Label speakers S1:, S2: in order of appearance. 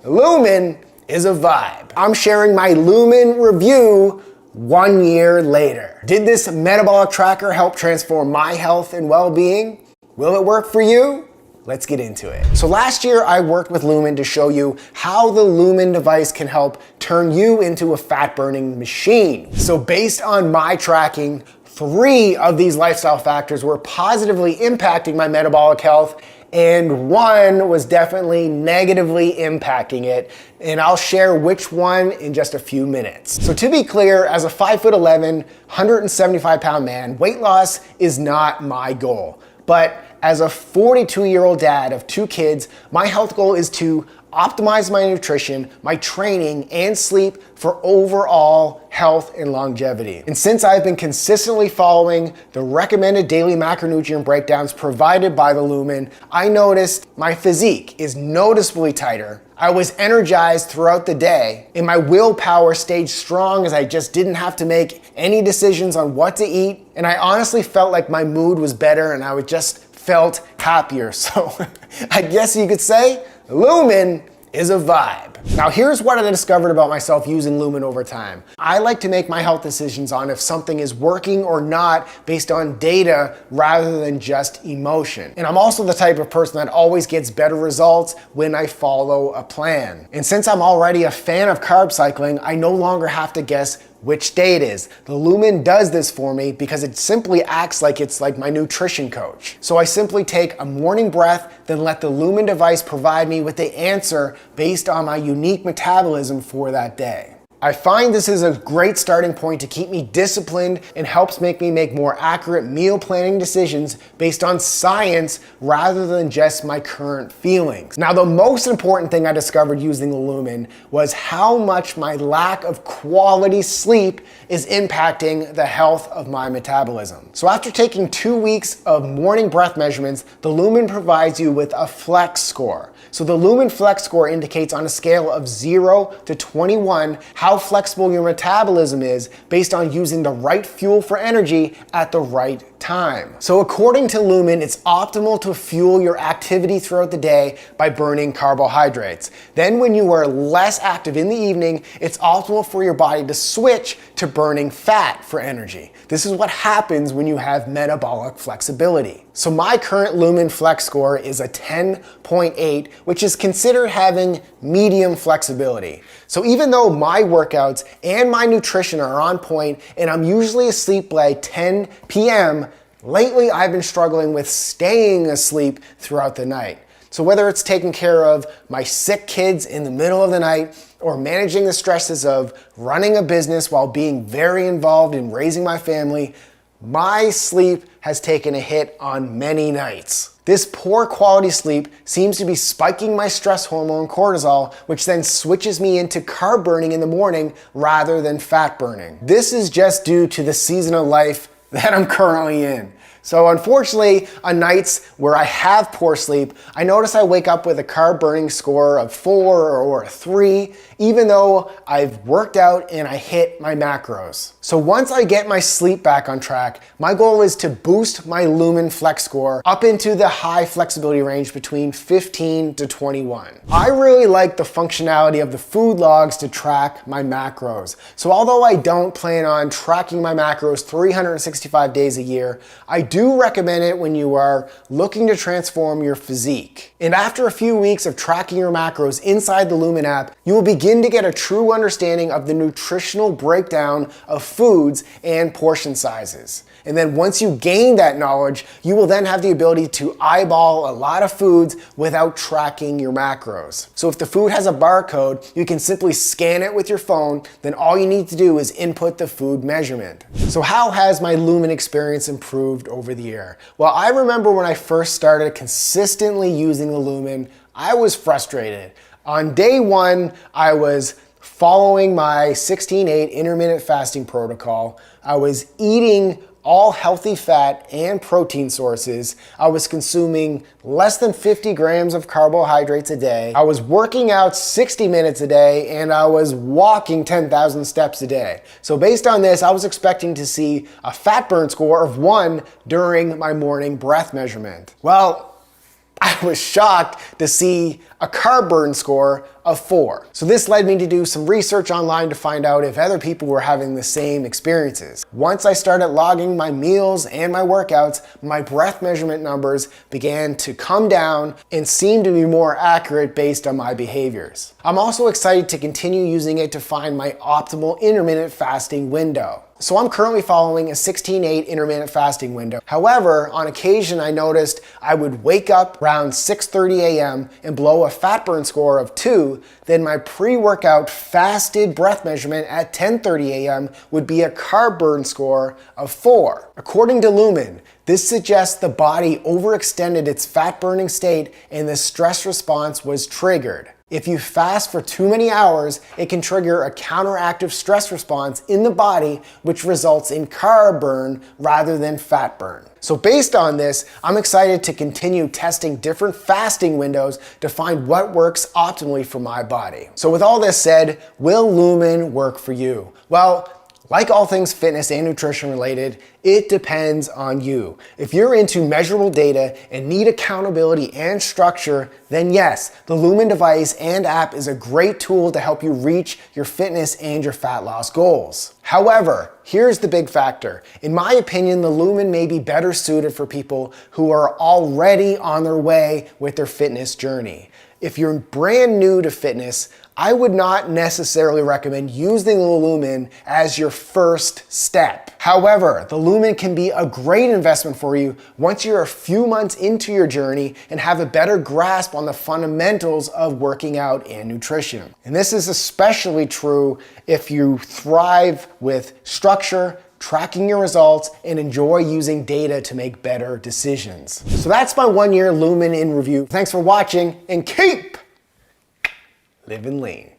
S1: Lumen is a vibe. I'm sharing my Lumen review 1 year later. Did this metabolic tracker help transform my health and well-being? Will it work for you? Let's get into it. So last year I worked with Lumen to show you how the Lumen device can help turn you into a fat burning machine. So based on my tracking, 3 of these lifestyle factors were positively impacting my metabolic health, and 1 was definitely negatively impacting it, and I'll share which one in just a few minutes. So to be clear, as a 5'11", 175-pound man, weight loss is not my goal. But as a 42-year-old dad of 2 kids, my health goal is to optimize my nutrition, my training, and sleep for overall health and longevity. And since I've been consistently following the recommended daily macronutrient breakdowns provided by the Lumen, I noticed my physique is noticeably tighter. I was energized throughout the day, and my willpower stayed strong as I just didn't have to make any decisions on what to eat. And I honestly felt like my mood was better and I just felt happier. So I guess you could say Lumen is a vibe. Now here's what I discovered about myself using Lumen over time. I like to make my health decisions on if something is working or not based on data rather than just emotion. And I'm also the type of person that always gets better results when I follow a plan. And since I'm already a fan of carb cycling, I no longer have to guess which day it is. The Lumen does this for me because it simply acts like it's like my nutrition coach. So I simply take a morning breath, then let the Lumen device provide me with the answer based on my unique metabolism for that day. I find this is a great starting point to keep me disciplined and helps make me make more accurate meal planning decisions based on science rather than just my current feelings. Now, the most important thing I discovered using the Lumen was how much my lack of quality sleep is impacting the health of my metabolism. So after taking 2 weeks of morning breath measurements, the Lumen provides you with a flex score. So the Lumen flex score indicates on a scale of 0 to 21 how flexible your metabolism is based on using the right fuel for energy at the right time. So according to Lumen, it's optimal to fuel your activity throughout the day by burning carbohydrates. Then when you are less active in the evening, it's optimal for your body to switch to burning fat for energy. This is what happens when you have metabolic flexibility. So my current Lumen flex score is a 10.8, which is considered having medium flexibility. So even though my workouts and my nutrition are on point and I'm usually asleep by 10 p.m., lately I've been struggling with staying asleep throughout the night. So whether it's taking care of my sick kids in the middle of the night or managing the stresses of running a business while being very involved in raising my family, my sleep has taken a hit on many nights. This poor quality sleep seems to be spiking my stress hormone cortisol, which then switches me into carb burning in the morning rather than fat burning. This is just due to the season of life that I'm currently in. So unfortunately, on nights where I have poor sleep, I notice I wake up with a carb burning score of 4 or a 3, even though I've worked out and I hit my macros. So once I get my sleep back on track, my goal is to boost my Lumen flex score up into the high flexibility range between 15 to 21. I really like the functionality of the food logs to track my macros. So although I don't plan on tracking my macros 365 days a year, I do recommend it when you are looking to transform your physique. And after a few weeks of tracking your macros inside the Lumen app, you will begin to get a true understanding of the nutritional breakdown of foods and portion sizes. And then once you gain that knowledge, you will then have the ability to eyeball a lot of foods without tracking your macros. So if the food has a barcode, you can simply scan it with your phone, then all you need to do is input the food measurement. So how has my Lumen experience improved over the year? Well, I remember when I first started consistently using the Lumen, I was frustrated. On day 1, I was following my 16-8 intermittent fasting protocol. I was eating all healthy fat and protein sources. I was consuming less than 50 grams of carbohydrates a day. I was working out 60 minutes a day, and I was walking 10,000 steps a day. So based on this, I was expecting to see a fat burn score of 1 during my morning breath measurement. Well, I was shocked to see a carb burn score of 4. So this led me to do some research online to find out if other people were having the same experiences. Once I started logging my meals and my workouts, my breath measurement numbers began to come down and seemed to be more accurate based on my behaviors. I'm also excited to continue using it to find my optimal intermittent fasting window. So I'm currently following a 16-8 intermittent fasting window. However, on occasion I noticed I would wake up around 6:30 a.m. and blow a fat burn score of 2, then my pre-workout fasted breath measurement at 10:30 a.m. would be a carb burn score of 4. According to Lumen, this suggests the body overextended its fat burning state and the stress response was triggered. If you fast for too many hours, it can trigger a counteractive stress response in the body, which results in carb burn rather than fat burn. So based on this, I'm excited to continue testing different fasting windows to find what works optimally for my body. So with all this said, will Lumen work for you? Well, like all things fitness and nutrition related, it depends on you. If you're into measurable data and need accountability and structure, then yes, the Lumen device and app is a great tool to help you reach your fitness and your fat loss goals. However, here's the big factor. In my opinion, the Lumen may be better suited for people who are already on their way with their fitness journey. If you're brand new to fitness, I would not necessarily recommend using the Lumen as your first step. However, the Lumen can be a great investment for you once you're a few months into your journey and have a better grasp on the fundamentals of working out and nutrition. And this is especially true if you thrive with structure, tracking your results, and enjoy using data to make better decisions. So that's my 1-year Lumen in review. Thanks for watching and keep living lean.